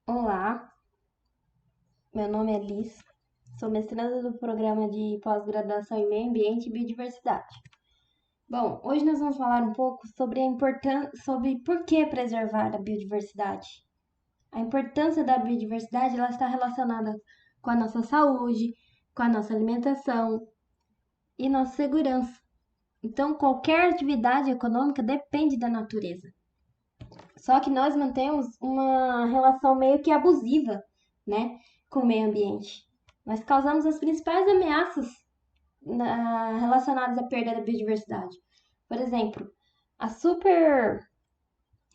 Olá, meu nome é Liz, sou mestranda do programa de pós-graduação em Meio Ambiente e Biodiversidade. Bom, hoje nós vamos falar um pouco sobre a importância, sobre por que preservar a biodiversidade. A importância da biodiversidade ela está relacionada com a nossa saúde, com a nossa alimentação e nossa segurança. Então, qualquer atividade econômica depende da natureza. Só que nós mantemos uma relação meio que abusiva, né, com o meio ambiente. Nós causamos as principais ameaças relacionadas à perda da biodiversidade. Por exemplo, a super,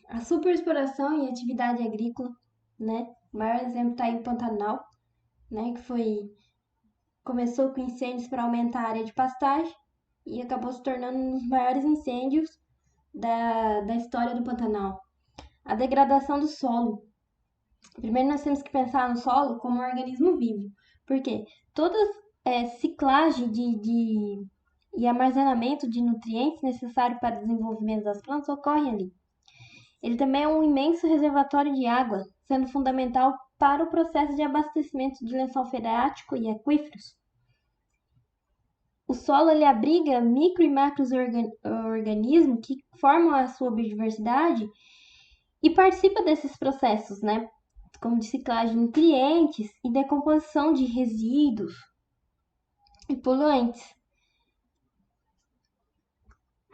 a superexploração e atividade agrícola, né? O maior exemplo está em Pantanal, né, que começou com incêndios para aumentar a área de pastagem e acabou se tornando um dos maiores incêndios da história do Pantanal. A degradação do solo. Primeiro nós temos que pensar no solo como um organismo vivo. Por quê? Toda ciclagem e armazenamento de nutrientes necessários para o desenvolvimento das plantas ocorre ali. Ele também é um imenso reservatório de água, sendo fundamental para o processo de abastecimento de lençol freático e aquíferos. O solo ele abriga micro e macro-organismos que formam a sua biodiversidade e participa desses processos, né? Como de ciclagem de nutrientes e decomposição de resíduos e poluentes.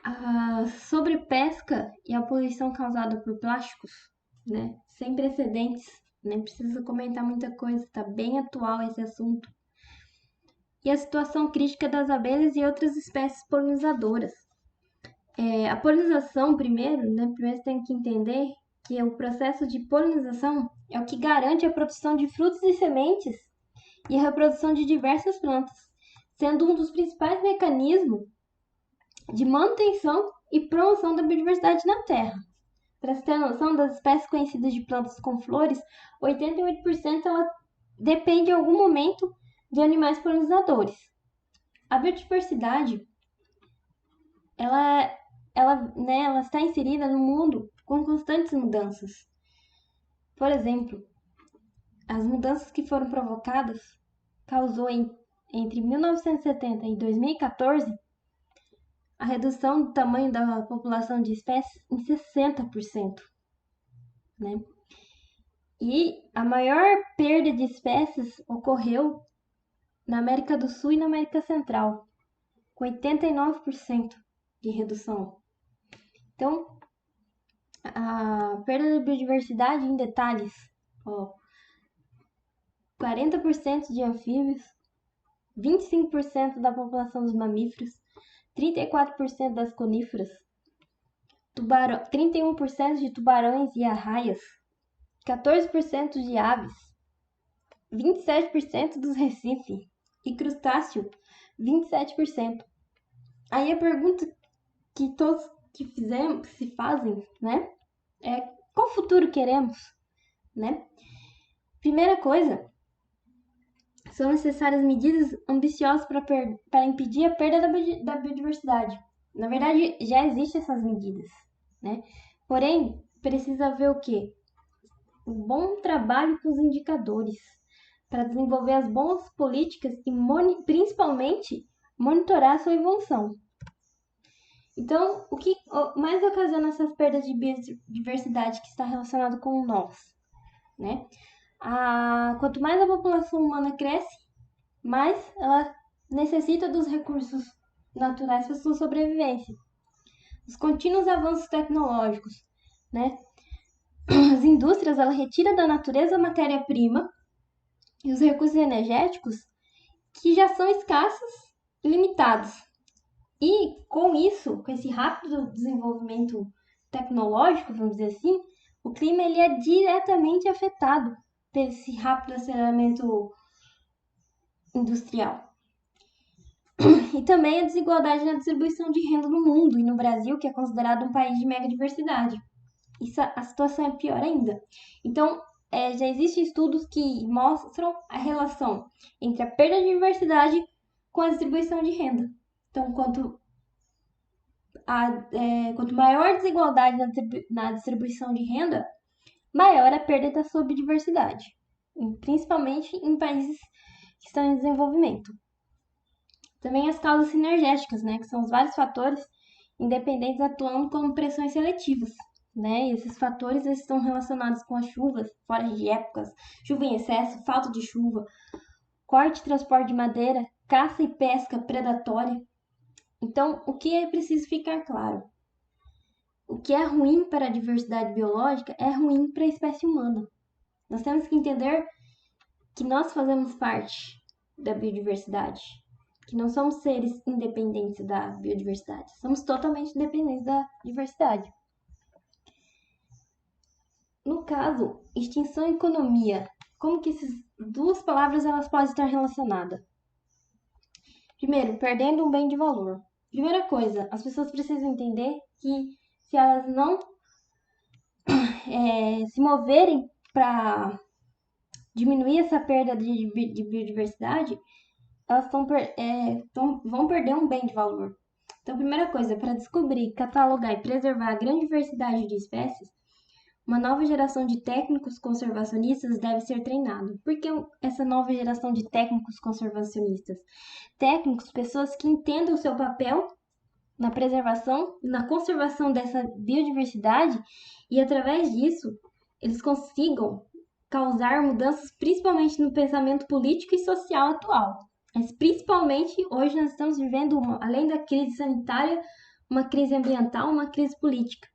A sobrepesca e a poluição causada por plásticos, né? Sem precedentes, nem precisa comentar muita coisa, está bem atual esse assunto. E a situação crítica das abelhas e outras espécies polinizadoras. A polinização, primeiro, né? Primeiro você tem que entender que o processo de polinização é o que garante a produção de frutos e sementes e a reprodução de diversas plantas, sendo um dos principais mecanismos de manutenção e promoção da biodiversidade na Terra. Para você ter noção das espécies conhecidas de plantas com flores, 88% ela depende em algum momento de animais polinizadores. A biodiversidade ela está inserida no mundo com constantes mudanças. Por exemplo, as mudanças que foram provocadas causou entre 1970 e 2014 a redução do tamanho da população de espécies em 60%, né? E a maior perda de espécies ocorreu na América do Sul e na América Central, com 89% de redução. Então, a perda da biodiversidade em detalhes, 40% de anfíbios, 25% da população dos mamíferos, 34% das coníferas, 31% de tubarões e arraias, 14% de aves, 27% dos recifes e crustáceo, 27%. Aí a pergunta que todos que se fazem, né, é qual futuro queremos, né? Primeira coisa, são necessárias medidas ambiciosas para impedir a perda da biodiversidade. Na verdade, já existem essas medidas, né? Porém, precisa haver o quê? Um bom trabalho com os indicadores para desenvolver as boas políticas e principalmente monitorar a sua evolução. Então, o que mais ocasiona essas perdas de biodiversidade que está relacionado com nós, né? Quanto mais a população humana cresce, mais ela necessita dos recursos naturais para sua sobrevivência. Os contínuos avanços tecnológicos, né? As indústrias ela retira da natureza a matéria-prima e os recursos energéticos que já são escassos e limitados. E com isso, com esse rápido desenvolvimento tecnológico, vamos dizer assim, o clima ele é diretamente afetado por esse rápido aceleramento industrial. E também a desigualdade na distribuição de renda no mundo e no Brasil, que é considerado um país de mega diversidade. Isso, a situação é pior ainda. Então, já existem estudos que mostram a relação entre a perda de diversidade com a distribuição de renda. Então, quanto maior a desigualdade na distribuição de renda, maior a perda da sua biodiversidade, principalmente em países que estão em desenvolvimento. Também as causas sinergéticas, né, que são os vários fatores independentes atuando como pressões seletivas, né? E esses fatores estão relacionados com as chuvas fora de épocas, chuva em excesso, falta de chuva, corte e transporte de madeira, caça e pesca predatória. Então, o que é preciso ficar claro? O que é ruim para a diversidade biológica é ruim para a espécie humana. Nós temos que entender que nós fazemos parte da biodiversidade, que não somos seres independentes da biodiversidade, somos totalmente independentes da diversidade. No caso, extinção e economia, como que essas duas palavras elas podem estar relacionadas? Primeiro, perdendo um bem de valor. Primeira coisa, as pessoas precisam entender que se elas não se moverem para diminuir essa perda de biodiversidade, elas vão perder um bem de valor. Então, primeira coisa, para descobrir, catalogar e preservar a grande diversidade de espécies, uma nova geração de técnicos conservacionistas deve ser treinada. Por que essa nova geração de técnicos conservacionistas? Técnicos, pessoas que entendam o seu papel na preservação, na conservação dessa biodiversidade e, através disso, eles consigam causar mudanças principalmente no pensamento político e social atual. Mas principalmente hoje nós estamos vivendo, além da crise sanitária, uma crise ambiental, uma crise política.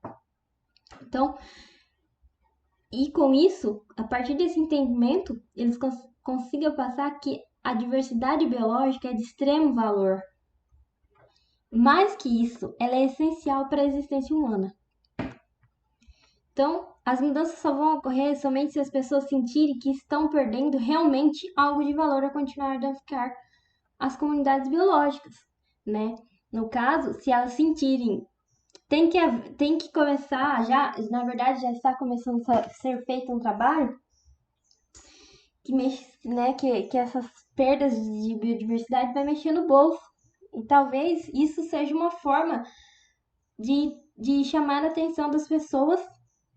Então, e com isso, a partir desse entendimento, eles consigam passar que a diversidade biológica é de extremo valor. Mais que isso, ela é essencial para a existência humana. Então, as mudanças só vão ocorrer somente se as pessoas sentirem que estão perdendo realmente algo de valor a continuar a danificar as comunidades biológicas, né? No caso, se elas sentirem tem que começar, na verdade já está começando a ser feito um trabalho que essas perdas de biodiversidade vai mexer no bolso. E talvez isso seja uma forma de chamar a atenção das pessoas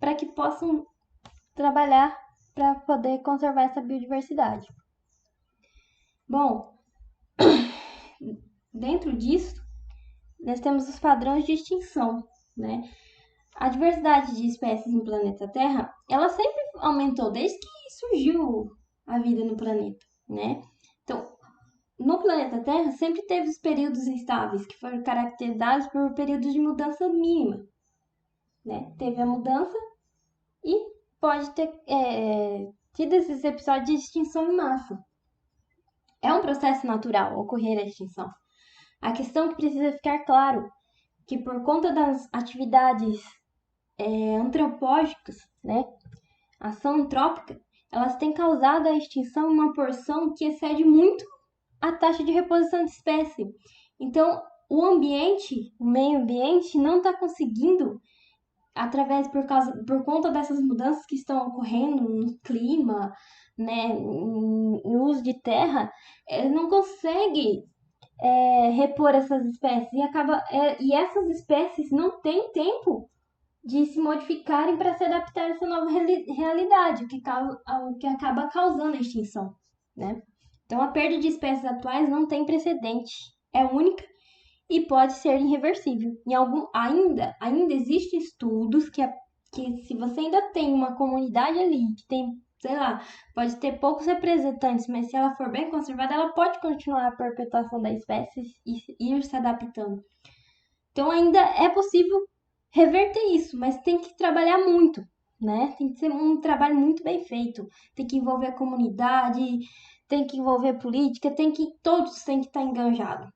para que possam trabalhar para poder conservar essa biodiversidade. Bom, dentro disso, nós temos os padrões de extinção, né? A diversidade de espécies no planeta Terra, ela sempre aumentou desde que surgiu a vida no planeta, né? Então, no planeta Terra sempre teve os períodos instáveis, que foram caracterizados por períodos de mudança mínima, né? Teve a mudança e pode ter tido esses episódios de extinção em massa. É um processo natural ocorrer a extinção. A questão que precisa ficar claro que por conta das atividades antropológicas, né, ação antrópica, elas têm causado a extinção em uma porção que excede muito a taxa de reposição de espécie. Então, o meio ambiente não está conseguindo, por conta dessas mudanças que estão ocorrendo no clima, né, no uso de terra, ele não consegue repor essas espécies e essas espécies não têm tempo de se modificarem para se adaptar a essa nova realidade, o que acaba causando a extinção, né? Então, a perda de espécies atuais não tem precedente, é única e pode ser irreversível. Ainda existem estudos que se você ainda tem uma comunidade ali que tem, sei lá, pode ter poucos representantes, mas se ela for bem conservada, ela pode continuar a perpetuação da espécie e ir se adaptando. Então, ainda é possível reverter isso, mas tem que trabalhar muito, né? Tem que ser um trabalho muito bem feito. Tem que envolver a comunidade, tem que envolver política, todos têm que estar enganjados.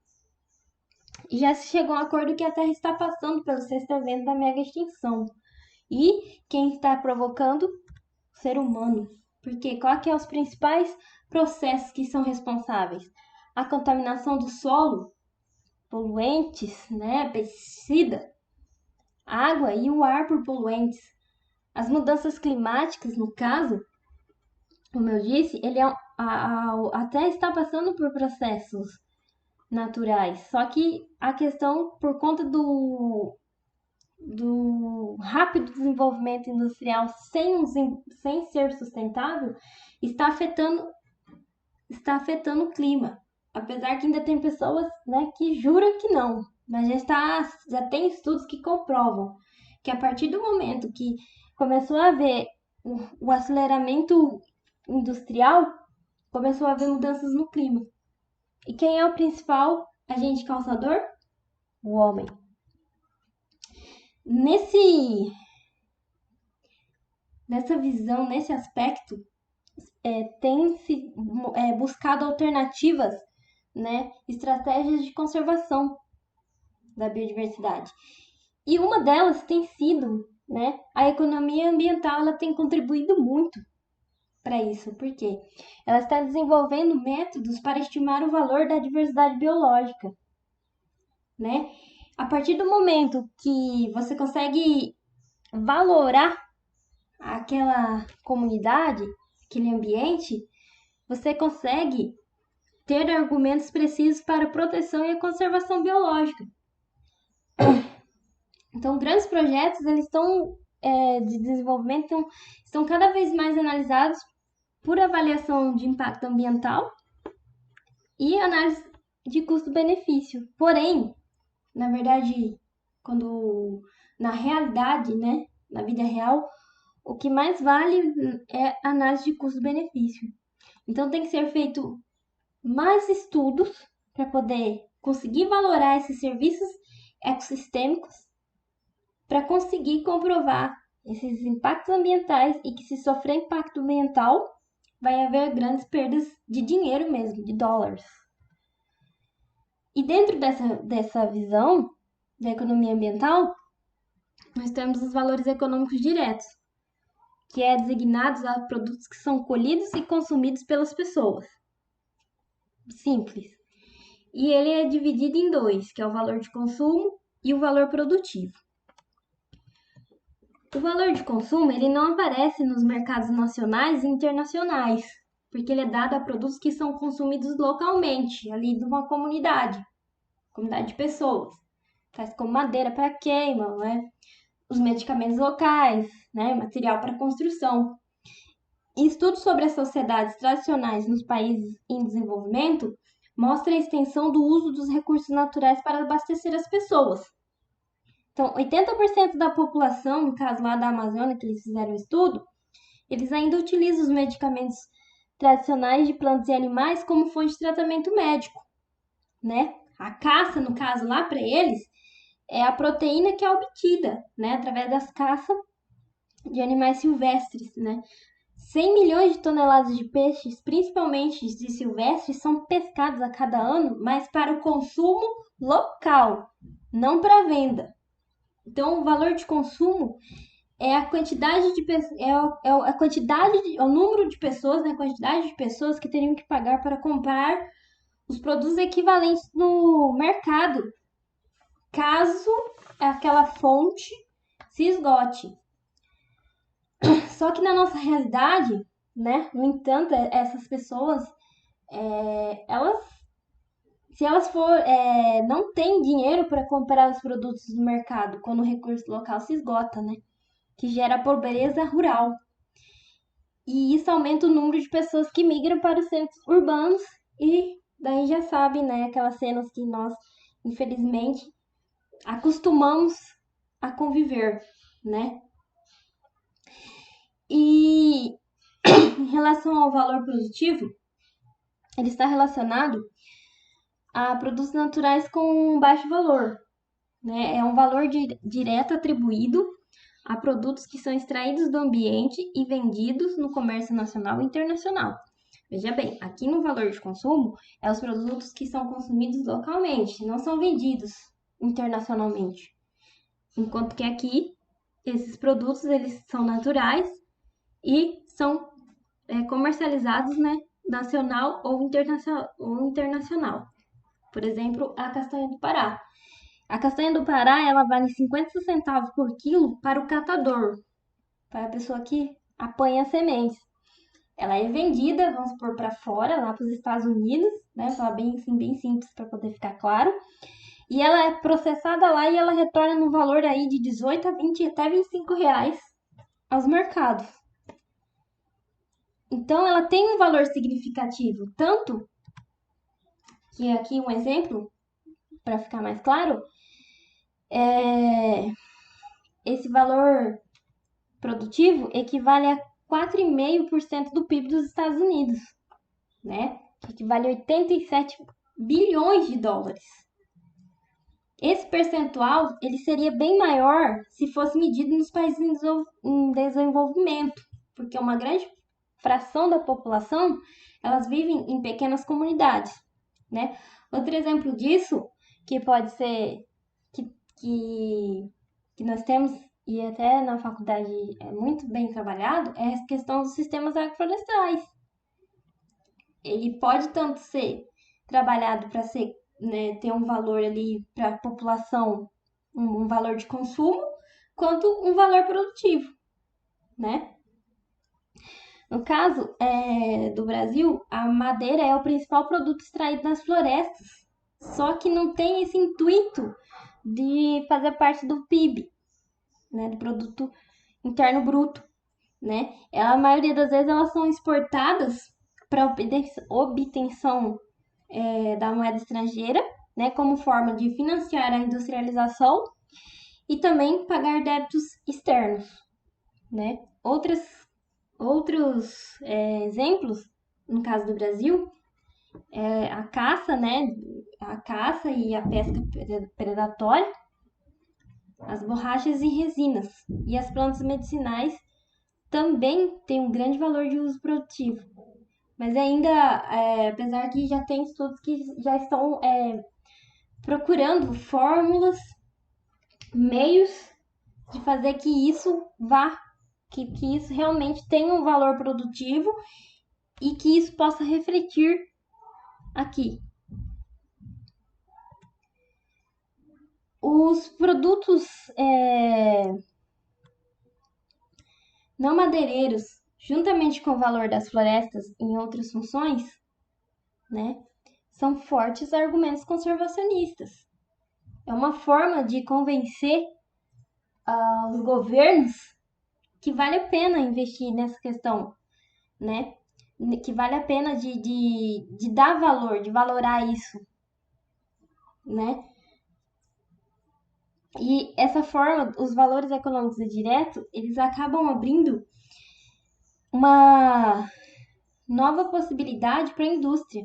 E já se chegou a um acordo que a Terra está passando pelo sexto evento da mega extinção. E quem está provocando? O ser humano. Porque qual que é os principais processos que são responsáveis? A contaminação do solo, poluentes, né, pesticida, água e o ar por poluentes. As mudanças climáticas, no caso, como eu disse, ele até está passando por processos naturais. Só que a questão, por conta do rápido desenvolvimento industrial sem ser sustentável está afetando o clima. Apesar que ainda tem pessoas, né, que juram que não, mas já tem estudos que comprovam que a partir do momento que começou a haver o aceleramento industrial, começou a haver mudanças no clima. E quem é o principal agente causador? O homem. Nessa visão, nesse aspecto, tem se buscado alternativas, né, estratégias de conservação da biodiversidade. E uma delas tem sido, né, a economia ambiental. Ela tem contribuído muito para isso, porque ela está desenvolvendo métodos para estimar o valor da diversidade biológica, né? A partir do momento que você consegue valorar aquela comunidade, aquele ambiente, você consegue ter argumentos precisos para a proteção e a conservação biológica. Então, grandes projetos eles de desenvolvimento estão cada vez mais analisados por avaliação de impacto ambiental e análise de custo-benefício. Porém, na verdade, na realidade, né, na vida real, o que mais vale é a análise de custo-benefício. Então, tem que ser feito mais estudos para poder conseguir valorar esses serviços ecossistêmicos, para conseguir comprovar esses impactos ambientais e que, se sofrer impacto ambiental, vai haver grandes perdas de dinheiro mesmo, de dólares. E dentro dessa visão da economia ambiental, nós temos os valores econômicos diretos, que é designados a produtos que são colhidos e consumidos pelas pessoas. Simples. E ele é dividido em dois, que é o valor de consumo e o valor produtivo. O valor de consumo ele não aparece nos mercados nacionais e internacionais, porque ele é dado a produtos que são consumidos localmente, ali de uma comunidade de pessoas, tais como madeira para queima, né? Os medicamentos locais, né? Material para construção. E estudos sobre as sociedades tradicionais nos países em desenvolvimento mostram a extensão do uso dos recursos naturais para abastecer as pessoas. Então, 80% da população, no caso lá da Amazônia, que eles fizeram o estudo, eles ainda utilizam os medicamentos tradicionais de plantas e animais como fonte de tratamento médico, né? A caça, no caso lá para eles, é a proteína que é obtida, né, através das caças de animais silvestres, né? 100 milhões de toneladas de peixes, principalmente de silvestres, são pescados a cada ano, mas para o consumo local, não para venda. Então, o valor de consumo é a quantidade de é o número de pessoas, né, a quantidade de pessoas que teriam que pagar para comprar os produtos equivalentes no mercado, caso aquela fonte se esgote. Só que na nossa realidade, né, no entanto, essas pessoas, se elas não têm dinheiro para comprar os produtos do mercado quando o recurso local se esgota, né, que gera pobreza rural. E isso aumenta o número de pessoas que migram para os centros urbanos e daí já sabe, né, aquelas cenas que nós, infelizmente, acostumamos a conviver, né? E em relação ao valor produtivo, ele está relacionado a produtos naturais com baixo valor, né? É um valor direto atribuído a produtos que são extraídos do ambiente e vendidos no comércio nacional e internacional. Veja bem, aqui no valor de consumo, é os produtos que são consumidos localmente, não são vendidos internacionalmente. Enquanto que aqui, esses produtos, eles são naturais e são comercializados, né, nacional ou internacional. Por exemplo, a castanha do Pará. A castanha do Pará, ela vale 50 centavos por quilo para o catador, para a pessoa que apanha as sementes. Ela é vendida, vamos supor, para fora, lá para os Estados Unidos, né? Falar bem assim, bem simples para poder ficar claro. E ela é processada lá e ela retorna no valor aí de 18 a 20 até 25 reais aos mercados. Então ela tem um valor significativo, tanto que aqui um exemplo, para ficar mais claro, esse valor produtivo equivale a 4,5% do PIB dos Estados Unidos, né? Que equivale a 87 bilhões de dólares. Esse percentual ele seria bem maior se fosse medido nos países em desenvolvimento, porque uma grande fração da população elas vivem em pequenas comunidades, né? Outro exemplo disso que pode ser que nós temos e até na faculdade é muito bem trabalhado é a questão dos sistemas agroflorestais. Ele pode tanto ser trabalhado para ser, né, ter um valor ali para a população, um valor de consumo, quanto um valor produtivo, né? No caso do Brasil, a madeira é o principal produto extraído nas florestas, só que não tem esse intuito de fazer parte do PIB, né, do produto interno bruto, né? A maioria das vezes elas são exportadas para obtenção da moeda estrangeira, né, como forma de financiar a industrialização e também pagar débitos externos, né? Outros exemplos, no caso do Brasil, a caça, né? A caça e a pesca predatória, as borrachas e resinas e as plantas medicinais também têm um grande valor de uso produtivo. Mas ainda, apesar que já tem estudos que já estão procurando fórmulas, meios de fazer que isso que isso realmente tenha um valor produtivo e que isso possa refletir aqui. Os produtos não madeireiros, juntamente com o valor das florestas em outras funções, né, são fortes argumentos conservacionistas. É uma forma de convencer os governos que vale a pena investir nessa questão, né? Que vale a pena de dar valor, de valorar isso, né? E essa forma, os valores econômicos diretos, eles acabam abrindo uma nova possibilidade para a indústria,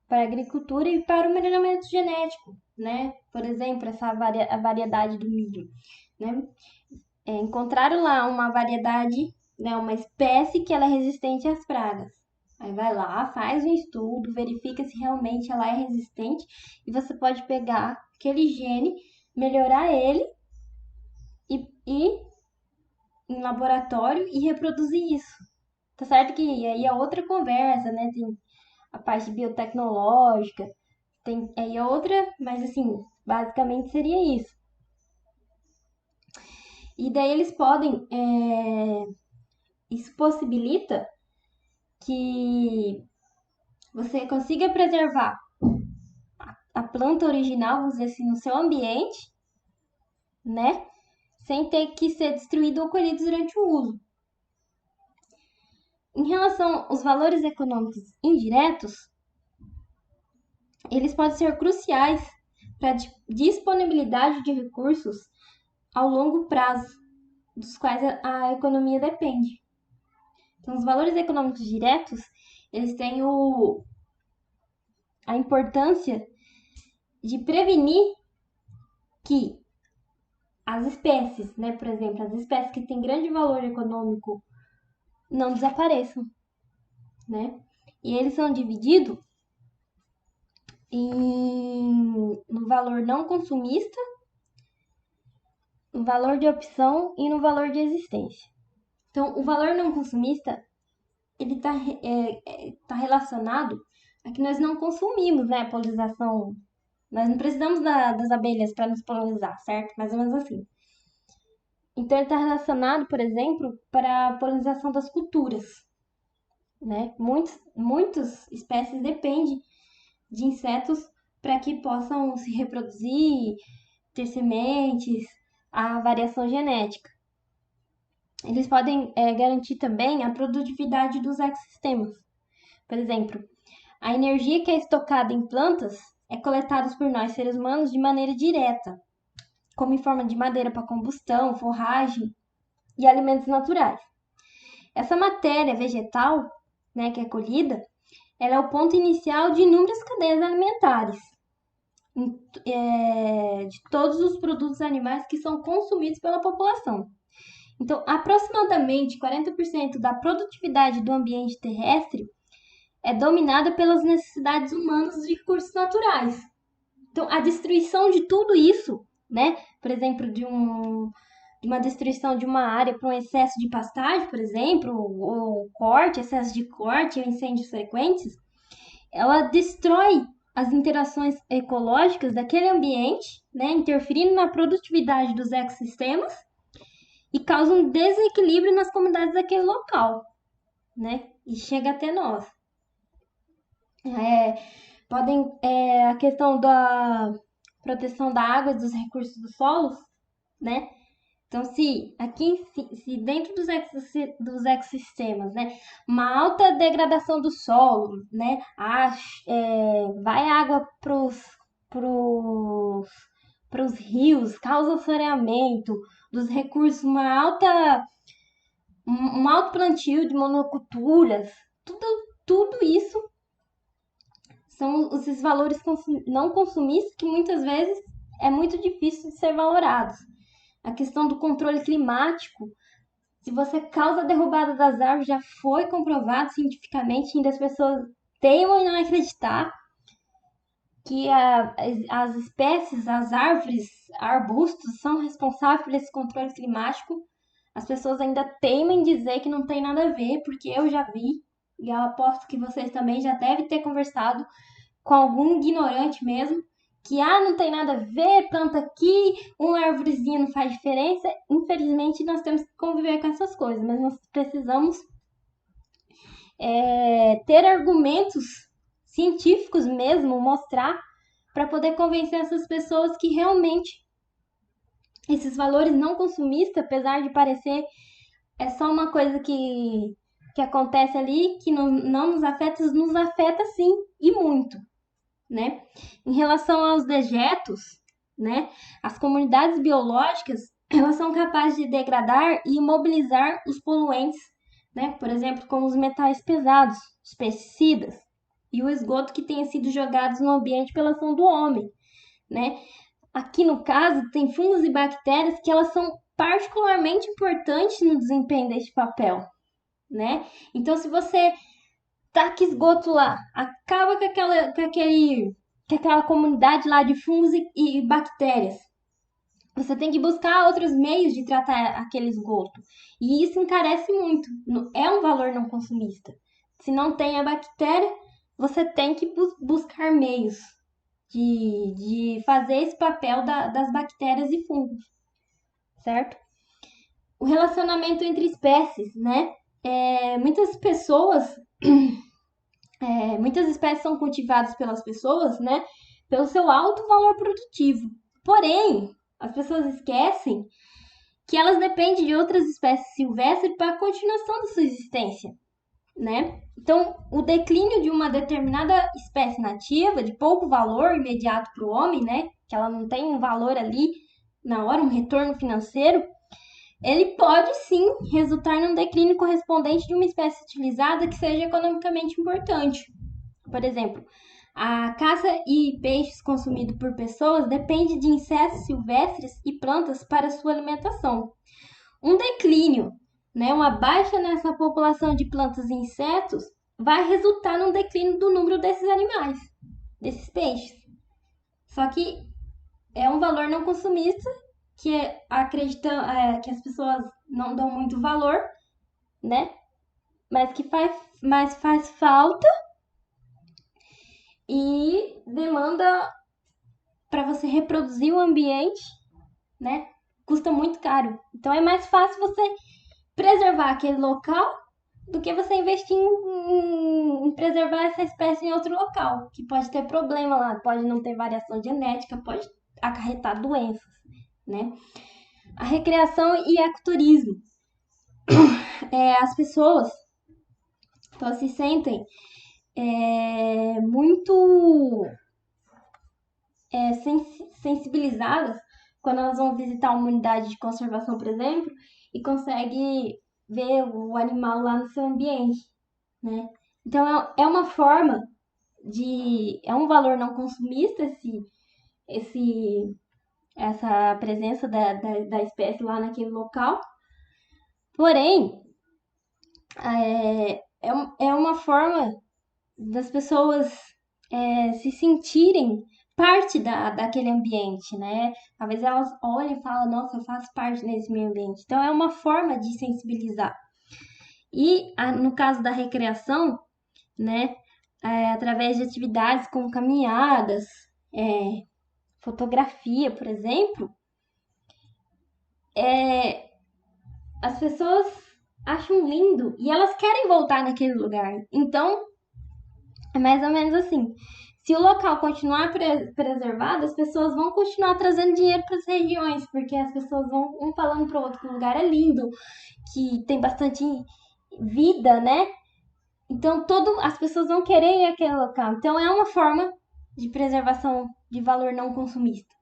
para a agricultura e para o melhoramento genético, né? Por exemplo, a variedade do milho, né? Encontraram lá uma variedade, né, uma espécie que ela é resistente às pragas. Aí vai lá, faz um estudo, verifica se realmente ela é resistente e você pode pegar aquele gene, melhorar ele e em laboratório e reproduzir isso. Tá certo que aí é outra conversa, né? Tem a parte biotecnológica, tem aí é outra, mas assim, basicamente seria isso. E daí eles podem, isso possibilita que você consiga preservar a planta original, vamos dizer assim, no seu ambiente, né? Sem ter que ser destruído ou colhido durante o uso. Em relação aos valores econômicos indiretos, eles podem ser cruciais para a disponibilidade de recursos ao longo prazo, dos quais a economia depende. Então, os valores econômicos diretos, eles têm a importância de prevenir que as espécies, né, por exemplo, as espécies que têm grande valor econômico não desapareçam, né? E eles são divididos no valor não consumista, no valor de opção e no valor de existência. Então, o valor não consumista ele está relacionado a que nós não consumimos, né, a polinização. Nós não precisamos das abelhas para nos polinizar, certo? Mais ou menos assim. Então, ele está relacionado, por exemplo, para a polinização das culturas, né? Muitas espécies dependem de insetos para que possam se reproduzir, ter sementes, a variação genética. Eles podem garantir também a produtividade dos ecossistemas. Por exemplo, a energia que é estocada em plantas é coletada por nós seres humanos de maneira direta, como em forma de madeira para combustão, forragem e alimentos naturais. Essa matéria vegetal, né, que é colhida, ela é o ponto inicial de inúmeras cadeias alimentares, de todos os produtos animais que são consumidos pela população. Então, aproximadamente 40% da produtividade do ambiente terrestre é dominada pelas necessidades humanas de recursos naturais. Então, a destruição de tudo isso, né? Por exemplo, de uma destruição de uma área para um excesso de pastagem, por exemplo, ou corte, excesso de corte, ou incêndios frequentes, ela destrói as interações ecológicas daquele ambiente, né? Interferindo na produtividade dos ecossistemas e causa um desequilíbrio nas comunidades daquele local, né? E chega até nós. A questão da proteção da água e dos recursos dos solos, né? Então, se dentro dos ecossistemas, né, uma alta degradação do solo, né, vai água pros rios, causa saneamento dos recursos, um alto plantio de monoculturas, tudo isso são esses valores não consumistas que muitas vezes é muito difícil de ser valorados. A questão do controle climático, se você causa a derrubada das árvores, já foi comprovado cientificamente, ainda as pessoas teimam em não acreditar que as espécies, as árvores, arbustos são responsáveis por esse controle climático. As pessoas ainda temem dizer que não tem nada a ver, porque eu já vi, e eu aposto que vocês também já devem ter conversado com algum ignorante mesmo, que não tem nada a ver, planta aqui, uma árvorezinha não faz diferença. Infelizmente, nós temos que conviver com essas coisas, mas nós precisamos ter argumentos científicos mesmo, mostrar, para poder convencer essas pessoas que realmente esses valores não consumistas, apesar de parecer é só uma coisa que acontece ali, que não nos afeta sim, e muito, né? Em relação aos dejetos, né, as comunidades biológicas, elas são capazes de degradar e imobilizar os poluentes, né? Por exemplo, como os metais pesados, os pesticidas e o esgoto que tenha sido jogados no ambiente pela ação do homem, né? Aqui no caso, tem fungos e bactérias que elas são particularmente importantes no desempenho deste papel, né? Então, se você taca esgoto lá, acaba com aquela comunidade lá de fungos e bactérias. Você tem que buscar outros meios de tratar aquele esgoto. E isso encarece muito. É um valor não consumista. Se não tem a bactéria, você tem que buscar meios de fazer esse papel das bactérias e fungos, certo? O relacionamento entre espécies, né? Muitas espécies são cultivadas pelas pessoas, né? Pelo seu alto valor produtivo. Porém, as pessoas esquecem que elas dependem de outras espécies silvestres para a continuação da sua existência, né? Então, o declínio de uma determinada espécie nativa, de pouco valor imediato para o homem, né? Que ela não tem um valor ali na hora, um retorno financeiro, ele pode sim resultar num declínio correspondente de uma espécie utilizada que seja economicamente importante. Por exemplo, a caça e peixes consumidos por pessoas depende de insetos silvestres e plantas para sua alimentação. Um declínio, né, uma baixa nessa população de plantas e insetos vai resultar num declínio do número desses animais, desses peixes. Só que é um valor não consumista que que as pessoas não dão muito valor, né? Mas faz falta e demanda para você reproduzir o ambiente, né? Custa muito caro. Então é mais fácil você preservar aquele local do que você investir em preservar essa espécie em outro local, que pode ter problema lá, pode não ter variação genética, pode acarretar doenças, né? A recreação e ecoturismo. As pessoas se sentem muito sensibilizadas quando elas vão visitar uma unidade de conservação, por exemplo, e conseguem ver o animal lá no seu ambiente, né? Então é uma forma é um valor não consumista essa presença da espécie lá naquele local. Porém, é uma forma das pessoas se sentirem parte daquele ambiente, né? Talvez elas olhem e falem, nossa, eu faço parte desse meio ambiente. Então, é uma forma de sensibilizar. E, no caso da recreação, né? Através de atividades como caminhadas, fotografia, por exemplo, as pessoas acham lindo e elas querem voltar naquele lugar. Então, é mais ou menos assim. Se o local continuar preservado, as pessoas vão continuar trazendo dinheiro para as regiões, porque as pessoas vão um falando para o outro que o lugar é lindo, que tem bastante vida, né? Então, as pessoas vão querer ir àquele local. Então, é uma forma de preservação de valor não consumista.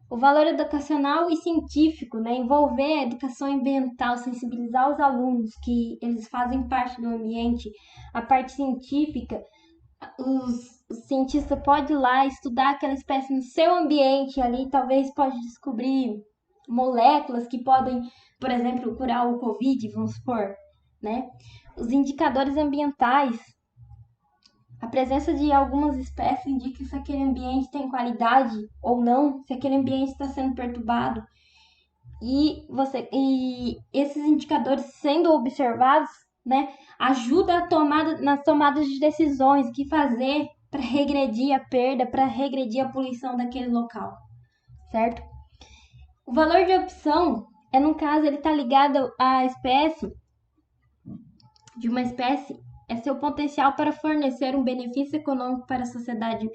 O valor educacional e científico, né? Envolver a educação ambiental, sensibilizar os alunos que eles fazem parte do ambiente, a parte científica, o cientista pode ir lá estudar aquela espécie no seu ambiente ali, talvez pode descobrir moléculas que podem, por exemplo, curar o Covid, vamos supor, né? Os indicadores ambientais. A presença de algumas espécies indica se aquele ambiente tem qualidade ou não, se aquele ambiente está sendo perturbado. E esses indicadores sendo observados, né, ajuda nas tomadas de decisões, o que fazer para regredir a perda, para regredir a poluição daquele local, certo? O valor de opção no caso, ele está ligado à espécie, de uma espécie, é seu potencial para fornecer um benefício econômico para a sociedade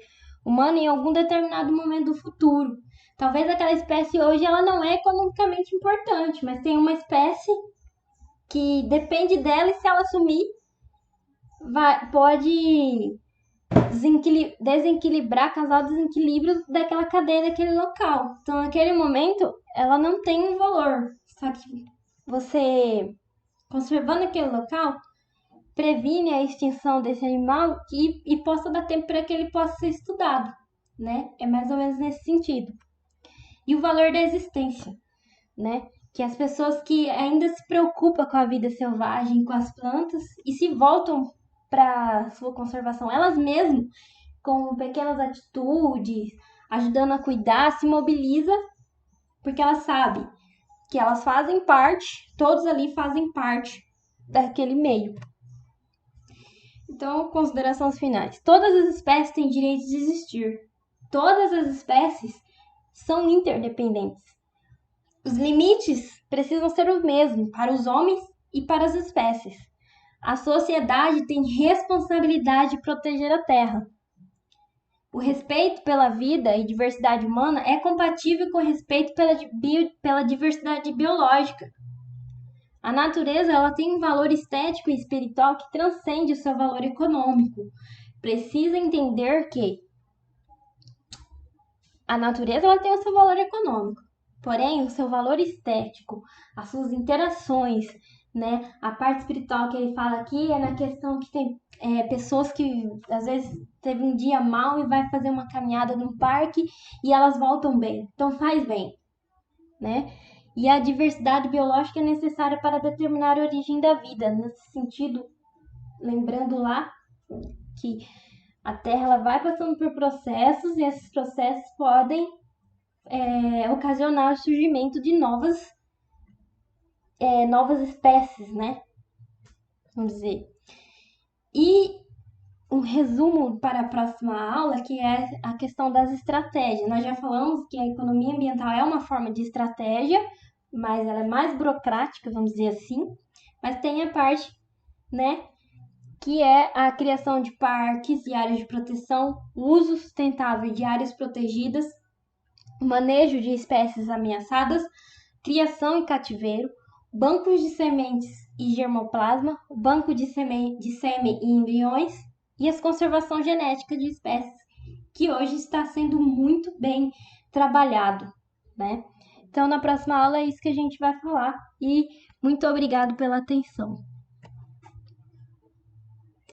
humana em algum determinado momento do futuro. Talvez aquela espécie hoje ela não é economicamente importante, mas tem uma espécie que depende dela e se ela sumir, pode causar desequilíbrio daquela cadeia, daquele local. Então, naquele momento, ela não tem um valor. Só que você, conservando aquele local, previne a extinção desse animal e possa dar tempo para que ele possa ser estudado, né? É mais ou menos nesse sentido. E o valor da existência, né? Que as pessoas que ainda se preocupam com a vida selvagem, com as plantas e se voltam para sua conservação elas mesmas, com pequenas atitudes, ajudando a cuidar, se mobiliza, porque elas sabem que elas fazem parte, todos ali fazem parte daquele meio. Então, considerações finais. Todas as espécies têm direito de existir. Todas as espécies são interdependentes. Os limites precisam ser os mesmos para os homens e para as espécies. A sociedade tem responsabilidade de proteger a Terra. O respeito pela vida e diversidade humana é compatível com o respeito pela diversidade biológica. A natureza ela tem um valor estético e espiritual que transcende o seu valor econômico. Precisa entender que a natureza ela tem o seu valor econômico, porém o seu valor estético, as suas interações, né? A parte espiritual que ele fala aqui é na questão que tem pessoas que às vezes teve um dia mal e vai fazer uma caminhada num parque e elas voltam bem, então faz bem, né? E a diversidade biológica é necessária para determinar a origem da vida. Nesse sentido, lembrando lá que a Terra ela vai passando por processos e esses processos podem ocasionar o surgimento de novas espécies, né? Vamos dizer. E um resumo para a próxima aula, que é a questão das estratégias. Nós já falamos que a economia ambiental é uma forma de estratégia, mas ela é mais burocrática, vamos dizer assim. Mas tem a parte né? Que é a criação de parques e áreas de proteção, o uso sustentável de áreas protegidas, o manejo de espécies ameaçadas, criação e cativeiro, bancos de sementes e germoplasma, o banco de sêmen e embriões e a conservação genética de espécies, que hoje está sendo muito bem trabalhado, né? Então, na próxima aula é isso que a gente vai falar e muito obrigado pela atenção.